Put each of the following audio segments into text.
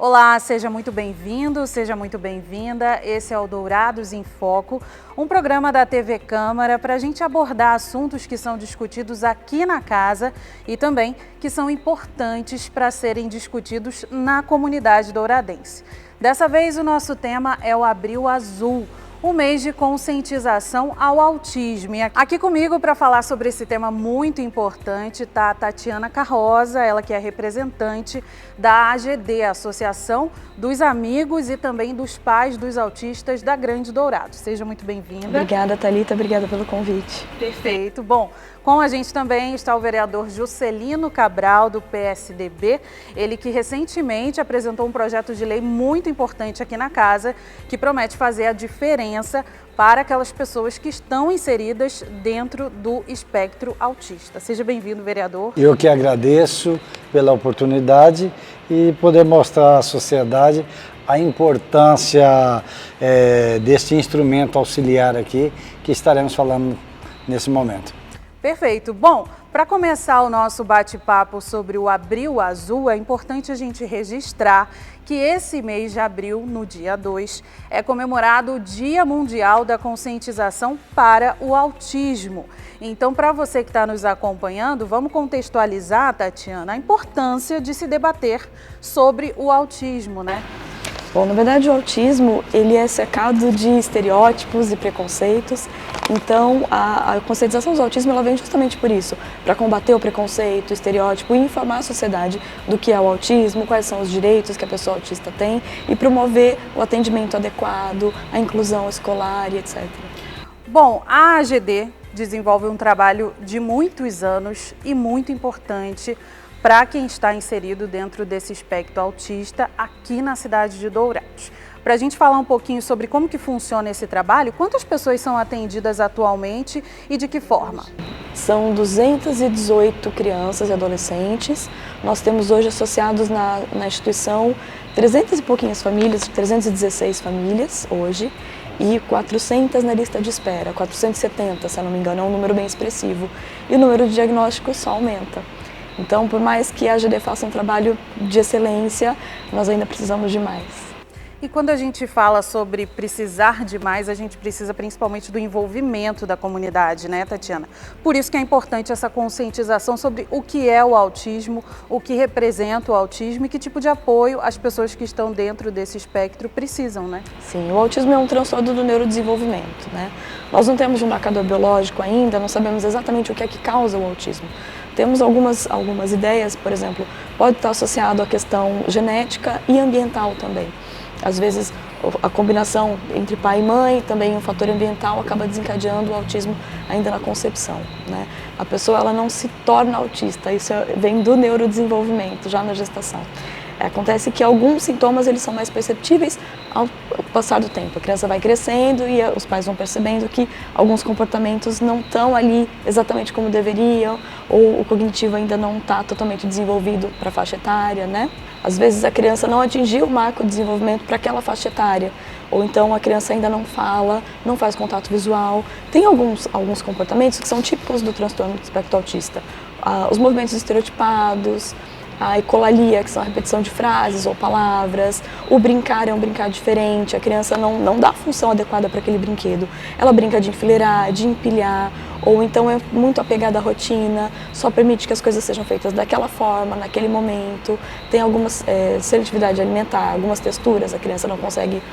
Olá, seja muito bem-vindo, seja muito bem-vinda. Esse é o Dourados em Foco, um programa da TV Câmara para a gente abordar assuntos que são discutidos aqui na casa e também que são importantes para serem discutidos na comunidade douradense. Dessa vez o nosso tema é o Abril Azul, o mês de conscientização ao autismo. E aqui comigo para falar sobre esse tema muito importante está a Tatiana Carroza, ela que é representante da AGD, Associação dos Amigos e também dos Pais dos Autistas da Grande Dourados. Seja muito bem-vinda. Obrigada, Thalita, obrigada pelo convite. Perfeito. Bom, com a gente também está o vereador Juscelino Cabral, do PSDB, ele que recentemente apresentou um projeto de lei muito importante aqui na casa, que promete fazer a diferença para aquelas pessoas que estão inseridas dentro do espectro autista. Seja bem-vindo, vereador. Eu que agradeço pela oportunidade e poder mostrar à sociedade a importância deste instrumento auxiliar aqui que estaremos falando nesse momento. Perfeito. Bom, para começar o nosso bate-papo sobre o Abril Azul, é importante a gente registrar que esse mês de abril, no dia 2, é comemorado o Dia Mundial da Conscientização para o Autismo. Então, para você que está nos acompanhando, vamos contextualizar, Tatiana, a importância de se debater sobre o autismo, né? Bom, na verdade o autismo, ele é cercado de estereótipos e preconceitos, então a conscientização do autismo ela vem justamente por isso, para combater o preconceito, o estereótipo e informar a sociedade do que é o autismo, quais são os direitos que a pessoa autista tem e promover o atendimento adequado, a inclusão escolar e etc. Bom, a AGD desenvolve um trabalho de muitos anos e muito importante para quem está inserido dentro desse espectro autista aqui na cidade de Dourados. Para a gente falar um pouquinho sobre como que funciona esse trabalho, quantas pessoas são atendidas atualmente e de que forma? São 218 crianças e adolescentes. Nós temos hoje associados na instituição 300 e pouquinhas famílias, 316 famílias hoje, e 400 na lista de espera, 470, se eu não me engano, é um número bem expressivo. E o número de diagnósticos só aumenta. Então, por mais que a AGD faça um trabalho de excelência, nós ainda precisamos de mais. E quando a gente fala sobre precisar de mais, a gente precisa principalmente do envolvimento da comunidade, né, Tatiana? Por isso que é importante essa conscientização sobre o que é o autismo, o que representa o autismo e que tipo de apoio as pessoas que estão dentro desse espectro precisam, né? Sim, o autismo é um transtorno do neurodesenvolvimento, né? Nós não temos um marcador biológico ainda, não sabemos exatamente o que é que causa o autismo. Temos algumas ideias, por exemplo, pode estar associado à questão genética e ambiental também. Às vezes, a combinação entre pai e mãe, também um fator ambiental, acaba desencadeando o autismo ainda na concepção, né? A pessoa ela não se torna autista, isso vem do neurodesenvolvimento, já na gestação. Acontece que alguns sintomas eles são mais perceptíveis ao passar do tempo. A criança vai crescendo e os pais vão percebendo que alguns comportamentos não estão ali exatamente como deveriam, ou o cognitivo ainda não está totalmente desenvolvido para a faixa etária, né? Às vezes a criança não atingiu o marco de desenvolvimento para aquela faixa etária, ou então a criança ainda não fala, não faz contato visual. Tem alguns comportamentos que são típicos do transtorno do espectro autista. Os movimentos estereotipados, a ecolalia, que são a repetição de frases ou palavras, o brincar é um brincar diferente, a criança não dá a função adequada para aquele brinquedo. Ela brinca de enfileirar, de empilhar, ou então é muito apegada à rotina, só permite que as coisas sejam feitas daquela forma, naquele momento. Tem algumas seletividade alimentar, algumas texturas, a criança não consegue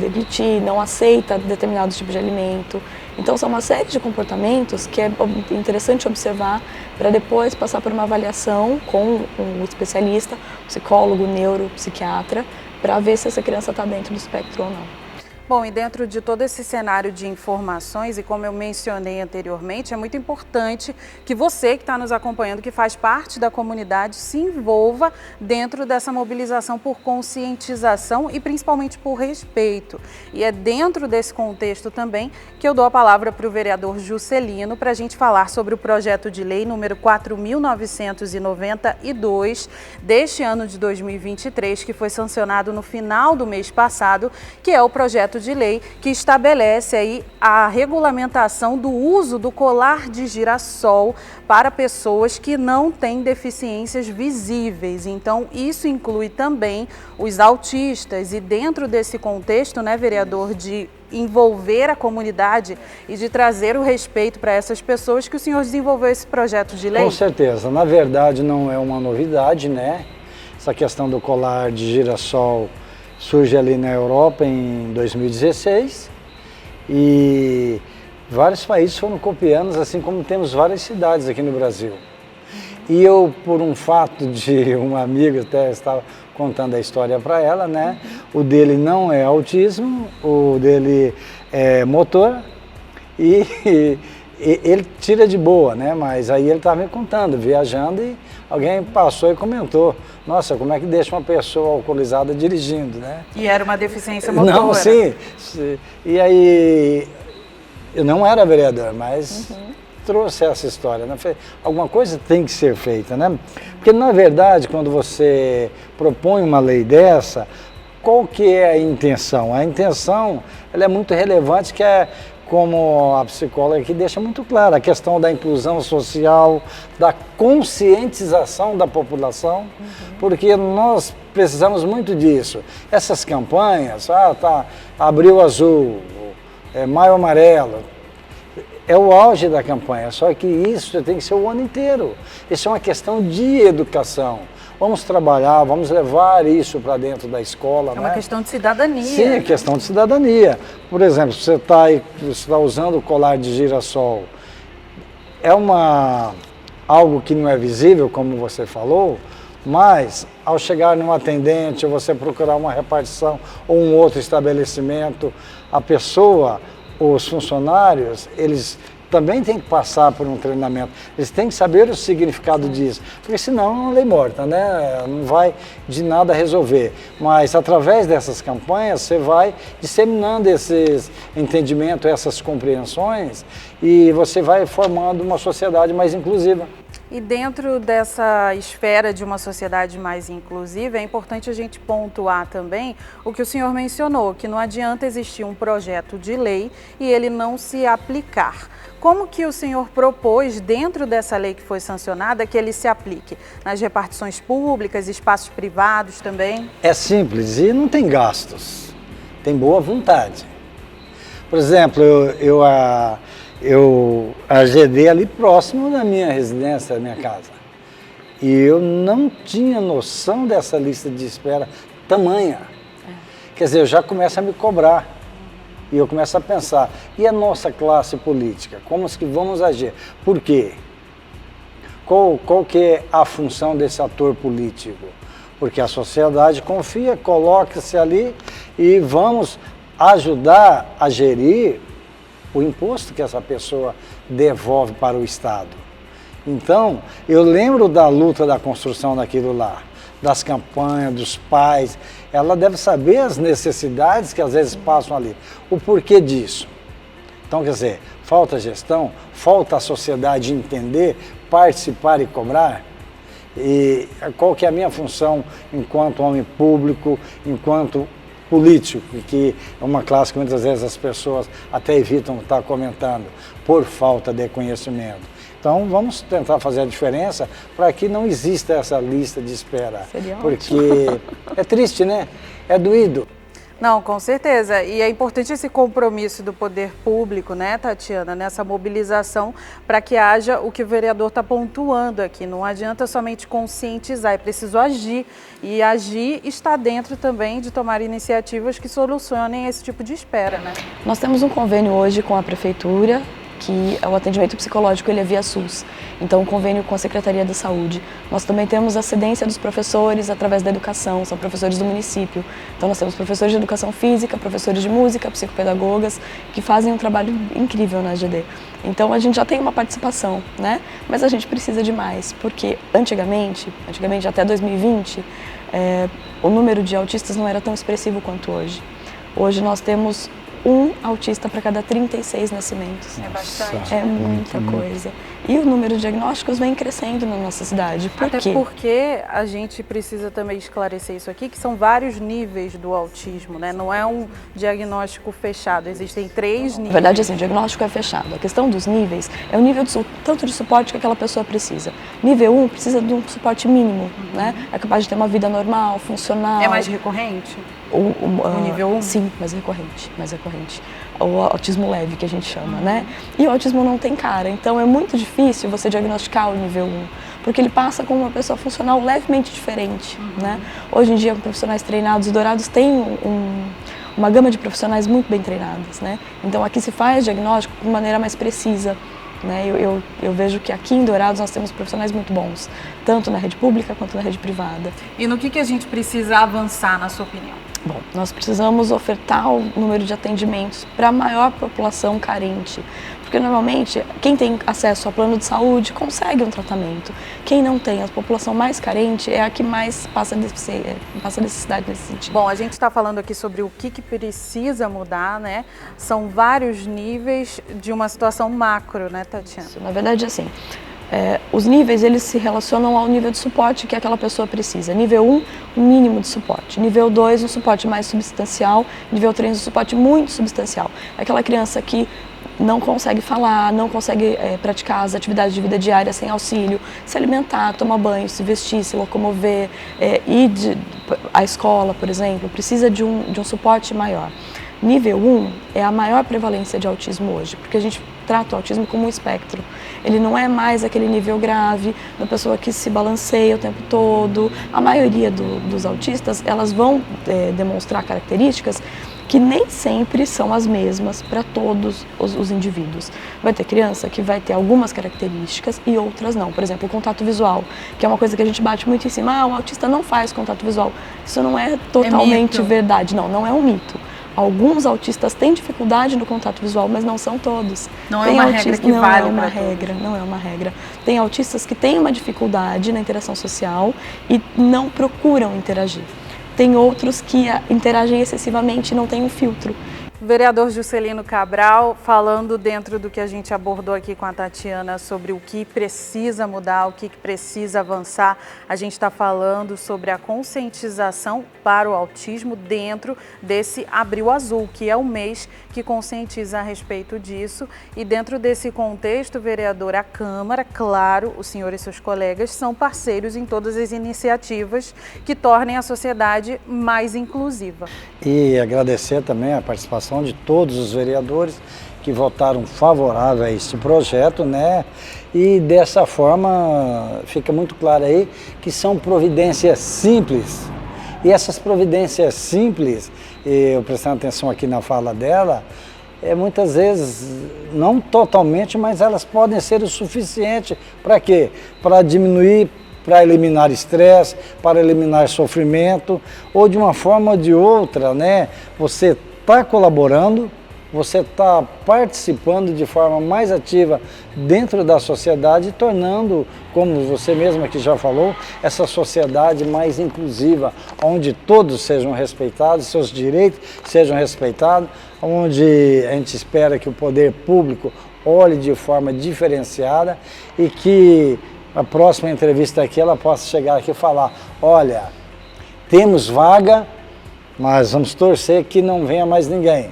deglutir, não aceita determinado tipo de alimento. Então são uma série de comportamentos que é interessante observar para depois passar por uma avaliação com um especialista, psicólogo, neuropsiquiatra, para ver se essa criança está dentro do espectro ou não. Bom, e dentro de todo esse cenário de informações, e como eu mencionei anteriormente, é muito importante que você que está nos acompanhando, que faz parte da comunidade, se envolva dentro dessa mobilização por conscientização e principalmente por respeito. E é dentro desse contexto também que eu dou a palavra para o vereador Juscelino para a gente falar sobre o projeto de lei número 4.992 deste ano de 2023, que foi sancionado no final do mês passado, que é o projeto projeto de lei que estabelece aí a regulamentação do uso do colar de girassol para pessoas que não têm deficiências visíveis. Então, isso inclui também os autistas e dentro desse contexto, né, vereador, de envolver a comunidade e de trazer o respeito para essas pessoas que o senhor desenvolveu esse projeto de lei? Com certeza. Na verdade, não é uma novidade, né? Essa questão do colar de girassol surge ali na Europa em 2016 e vários países foram copiando, assim como temos várias cidades aqui no Brasil. E eu, por um fato de um amigo, até estava contando a história para ela, né? O dele não é autismo, o dele é motor e ele tira de boa, né? Mas aí ele estava me contando, viajando e alguém passou e comentou, nossa, como é que deixa uma pessoa alcoolizada dirigindo, né? E era uma deficiência motora. Não, sim. E aí, eu não era vereador, mas trouxe essa história, né? Alguma coisa tem que ser feita, né? Porque, na verdade, quando você propõe uma lei dessa, qual que é a intenção? A intenção, ela é muito relevante, que é, como a psicóloga aqui deixa muito claro, a questão da inclusão social, da conscientização da população, porque nós precisamos muito disso. Essas campanhas, abril azul, maio amarelo, é o auge da campanha, só que isso tem que ser o ano inteiro. Isso é uma questão de educação. Vamos trabalhar, vamos levar isso para dentro da escola. É uma questão de cidadania. Sim, é questão de cidadania. Por exemplo, você está usando o colar de girassol, é algo que não é visível, como você falou, mas ao chegar num atendente, ou você procurar uma repartição ou um outro estabelecimento, a pessoa, os funcionários, eles também têm que passar por um treinamento, eles têm que saber o significado disso, porque senão é uma lei morta, né? Não vai de nada resolver. Mas através dessas campanhas você vai disseminando esses entendimentos, essas compreensões e você vai formando uma sociedade mais inclusiva. E dentro dessa esfera de uma sociedade mais inclusiva, é importante a gente pontuar também o que o senhor mencionou, que não adianta existir um projeto de lei e ele não se aplicar. Como que o senhor propôs, dentro dessa lei que foi sancionada, que ele se aplique? Nas repartições públicas, espaços privados também? É simples e não tem gastos, tem boa vontade. Por exemplo, eu agendei ali próximo da minha residência, da minha casa. E eu não tinha noção dessa lista de espera tamanha. Quer dizer, eu já começo a me cobrar. E eu começo a pensar, e a nossa classe política? Como que vamos agir? Por quê? Qual que é a função desse ator político? Porque a sociedade confia, coloca-se ali e vamos ajudar a gerir o imposto que essa pessoa devolve para o Estado. Então, eu lembro da luta da construção daquilo lá, das campanhas, dos pais. Ela deve saber as necessidades que às vezes passam ali. O porquê disso? Então, quer dizer, falta gestão, falta a sociedade entender, participar e cobrar. E qual que é a minha função enquanto homem público, enquanto político, que é uma classe que muitas vezes as pessoas até evitam estar comentando, por falta de conhecimento. Então, vamos tentar fazer a diferença para que não exista essa lista de espera. Seria porque ótimo. É triste, né? É doído. Não, com certeza. E é importante esse compromisso do poder público, né, Tatiana, nessa mobilização para que haja o que o vereador está pontuando aqui. Não adianta somente conscientizar, é preciso agir. E agir está dentro também de tomar iniciativas que solucionem esse tipo de espera, né? Nós temos um convênio hoje com a Prefeitura, que o atendimento psicológico ele é via SUS, então um convênio com a Secretaria da Saúde. Nós também temos a cedência dos professores através da educação, são professores do município. Então nós temos professores de educação física, professores de música, psicopedagogas, que fazem um trabalho incrível na AGD. Então a gente já tem uma participação, né? Mas a gente precisa de mais, porque antigamente até 2020, o número de autistas não era tão expressivo quanto hoje. Hoje nós temos um autista para cada 36 nascimentos. É bastante. É muita coisa. E o número de diagnósticos vem crescendo na nossa cidade. Por Até quê? porque a gente precisa também esclarecer isso aqui, que são vários níveis do autismo, né? Não é um diagnóstico fechado, existem 3 níveis. Na verdade, assim, o diagnóstico é fechado. A questão dos níveis é o nível tanto de suporte que aquela pessoa precisa. Nível 1 precisa de um suporte mínimo, né? É capaz de ter uma vida normal, funcional. É mais recorrente? O nível 1? Sim, mais recorrente. O autismo leve, que a gente chama, né? E o autismo não tem cara, então é muito difícil você diagnosticar o nível 1, porque ele passa como uma pessoa funcional levemente diferente, né? Hoje em dia, profissionais treinados e dourados têm uma gama de profissionais muito bem treinadas, né? Então aqui se faz diagnóstico de maneira mais precisa, né? Eu vejo que aqui em Dourados nós temos profissionais muito bons, tanto na rede pública quanto na rede privada. E no que a gente precisa avançar, na sua opinião? Bom, nós precisamos ofertar o número de atendimentos para a maior população carente, porque normalmente quem tem acesso ao plano de saúde consegue um tratamento. Quem não tem, a população mais carente é a que mais passa necessidade nesse sentido. Bom, a gente está falando aqui sobre o que precisa mudar, né? São vários níveis de uma situação macro, né, Tatiana? Na verdade, assim, os níveis eles se relacionam ao nível de suporte que aquela pessoa precisa. Nível 1, um mínimo de suporte. Nível 2, um suporte mais substancial. Nível 3, um suporte muito substancial. É aquela criança que não consegue falar, não consegue praticar as atividades de vida diária sem auxílio, se alimentar, tomar banho, se vestir, se locomover, ir à escola, por exemplo, precisa de um suporte maior. Nível 1 é a maior prevalência de autismo hoje, porque a gente trata o autismo como um espectro. Ele não é mais aquele nível grave, da pessoa que se balanceia o tempo todo. A maioria dos autistas, elas vão demonstrar características que nem sempre são as mesmas para todos os indivíduos. Vai ter criança que vai ter algumas características e outras não. Por exemplo, o contato visual, que é uma coisa que a gente bate muito em cima. O autista não faz contato visual. Isso não é totalmente verdade. Não é um mito. Alguns autistas têm dificuldade no contato visual, mas não são todos. Não é uma regra que vale para todos. Não é uma regra. Tem autistas que têm uma dificuldade na interação social e não procuram interagir. Tem outros que interagem excessivamente e não têm um filtro. Vereador Juscelino Cabral, falando dentro do que a gente abordou aqui com a Tatiana sobre o que precisa mudar, o que precisa avançar, a gente está falando sobre a conscientização para o autismo dentro desse Abril Azul, que é o mês que conscientiza a respeito disso. E dentro desse contexto, vereador, a Câmara, claro, o senhor e seus colegas são parceiros em todas as iniciativas que tornem a sociedade mais inclusiva. E agradecer também a participação de todos os vereadores que votaram favorável a este projeto, né? E dessa forma fica muito claro aí que são providências simples. E essas providências simples, eu prestando atenção aqui na fala dela, muitas vezes, não totalmente, mas elas podem ser o suficiente para quê? Para diminuir, para eliminar estresse, para eliminar sofrimento, ou de uma forma ou de outra, né? Você está colaborando, você está participando de forma mais ativa dentro da sociedade, tornando, como você mesma que já falou, essa sociedade mais inclusiva, onde todos sejam respeitados, seus direitos sejam respeitados, onde a gente espera que o poder público olhe de forma diferenciada e que a próxima entrevista aqui ela possa chegar aqui e falar, olha, temos vaga, mas vamos torcer que não venha mais ninguém.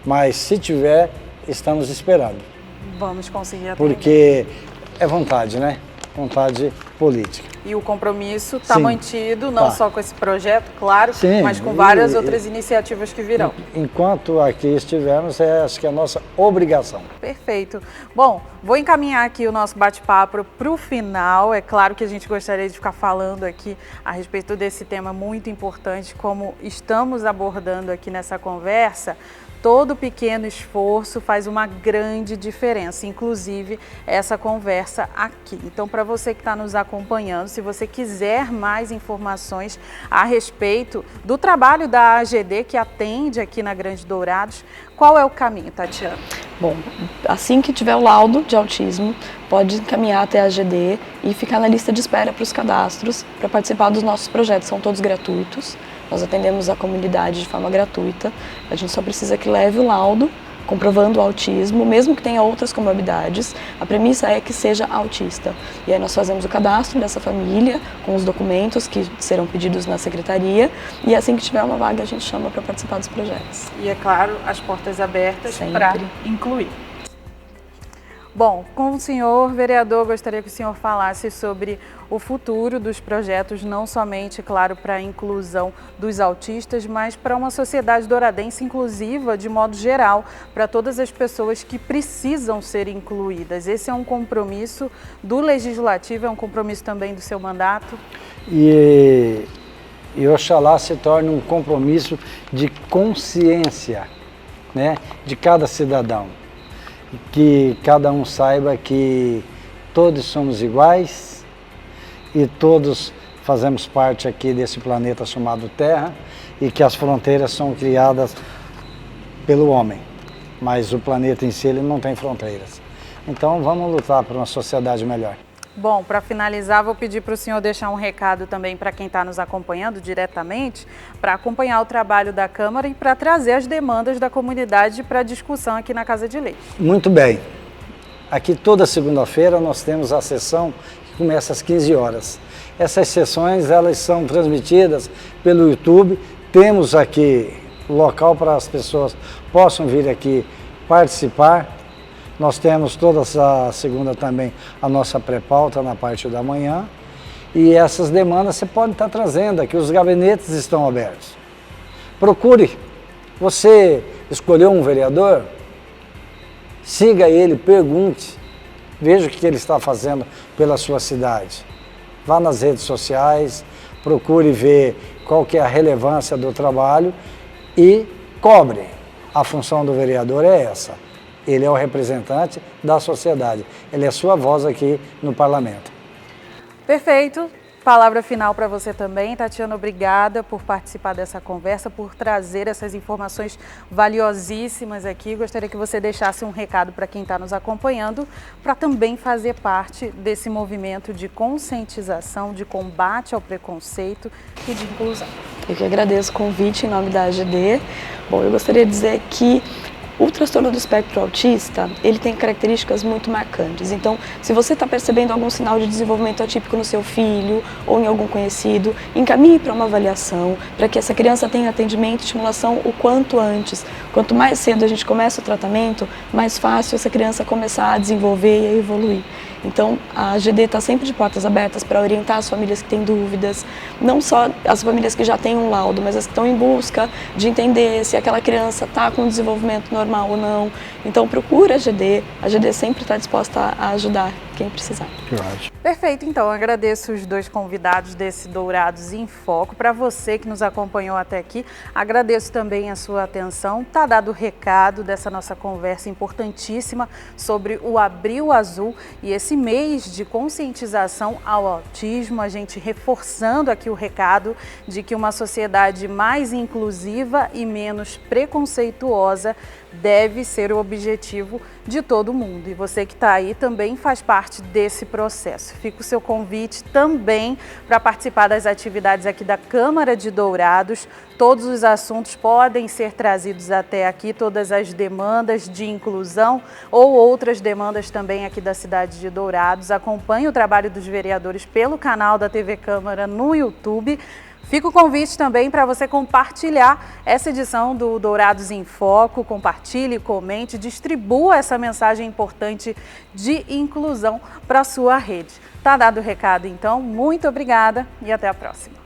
Mas se tiver, estamos esperando. Vamos conseguir atender. Porque é vontade, né? Vontade política. E o compromisso está mantido, não só com esse projeto, claro, mas com várias outras iniciativas que virão. Enquanto aqui estivermos, acho que é a nossa obrigação. Perfeito. Bom, vou encaminhar aqui o nosso bate-papo para o final. É claro que a gente gostaria de ficar falando aqui a respeito desse tema muito importante, como estamos abordando aqui nessa conversa. Todo pequeno esforço faz uma grande diferença, inclusive essa conversa aqui. Então, para você que está nos acompanhando, se você quiser mais informações a respeito do trabalho da AGD que atende aqui na Grande Dourados, qual é o caminho, Tatiana? Bom, assim que tiver o laudo de autismo, pode encaminhar até a AGD e ficar na lista de espera para os cadastros para participar dos nossos projetos. São todos gratuitos. Nós atendemos a comunidade de forma gratuita, a gente só precisa que leve o laudo comprovando o autismo, mesmo que tenha outras comorbidades, a premissa é que seja autista. E aí nós fazemos o cadastro dessa família com os documentos que serão pedidos na secretaria e assim que tiver uma vaga a gente chama para participar dos projetos. E é claro, as portas abertas para incluir. Bom, com o senhor vereador, gostaria que o senhor falasse sobre o futuro dos projetos, não somente, claro, para a inclusão dos autistas, mas para uma sociedade douradense inclusiva de modo geral, para todas as pessoas que precisam ser incluídas. Esse é um compromisso do Legislativo, é um compromisso também do seu mandato? E oxalá se torne um compromisso de consciência, né, de cada cidadão. Que cada um saiba que todos somos iguais e todos fazemos parte aqui desse planeta chamado Terra e que as fronteiras são criadas pelo homem, mas o planeta em si ele não tem fronteiras. Então vamos lutar por uma sociedade melhor. Bom, para finalizar, vou pedir para o senhor deixar um recado também para quem está nos acompanhando diretamente, para acompanhar o trabalho da Câmara e para trazer as demandas da comunidade para discussão aqui na Casa de Leis. Muito bem. Aqui toda segunda-feira nós temos a sessão que começa às 15 horas. Essas sessões elas são transmitidas pelo YouTube. Temos aqui local para as pessoas possam vir aqui participar. Nós temos toda a segunda também a nossa pré-pauta na parte da manhã e essas demandas você pode estar trazendo aqui, os gabinetes estão abertos. Procure, você escolheu um vereador, siga ele, pergunte, veja o que ele está fazendo pela sua cidade. Vá nas redes sociais, procure ver qual que é a relevância do trabalho e cobre. A função do vereador é essa. Ele é o representante da sociedade. Ele é sua voz aqui no parlamento. Perfeito. Palavra final para você também, Tatiana, obrigada por participar dessa conversa, por trazer essas informações valiosíssimas aqui. Gostaria que você deixasse um recado para quem está nos acompanhando, para também fazer parte desse movimento de conscientização, de combate ao preconceito e de inclusão. Eu que agradeço o convite em nome da AGD. Bom, eu gostaria de dizer que o transtorno do espectro autista, ele tem características muito marcantes. Então, se você está percebendo algum sinal de desenvolvimento atípico no seu filho ou em algum conhecido, encaminhe para uma avaliação, para que essa criança tenha atendimento e estimulação o quanto antes. Quanto mais cedo a gente começa o tratamento, mais fácil essa criança começar a desenvolver e a evoluir. Então, a AGD está sempre de portas abertas para orientar as famílias que têm dúvidas, não só as famílias que já têm um laudo, mas as que estão em busca de entender se aquela criança está com desenvolvimento normal ou não. Então, procura a AGD sempre está disposta a ajudar quem precisar. Perfeito, então, agradeço os dois convidados desse Dourados em Foco. Para você que nos acompanhou até aqui, agradeço também a sua atenção. Está dado o recado dessa nossa conversa importantíssima sobre o Abril Azul e esse mês de conscientização ao autismo, a gente reforçando aqui o recado de que uma sociedade mais inclusiva e menos preconceituosa deve ser o objetivo de todo mundo. E você que está aí também faz parte desse processo. Fica o seu convite também para participar das atividades aqui da Câmara de Dourados. Todos os assuntos podem ser trazidos até aqui, todas as demandas de inclusão ou outras demandas também aqui da cidade de Dourados. Acompanhe o trabalho dos vereadores pelo canal da TV Câmara no YouTube. Fica o convite também para você compartilhar essa edição do Dourados em Foco, compartilhe, comente, distribua essa mensagem importante de inclusão para a sua rede. Tá dado o recado então, muito obrigada e até a próxima.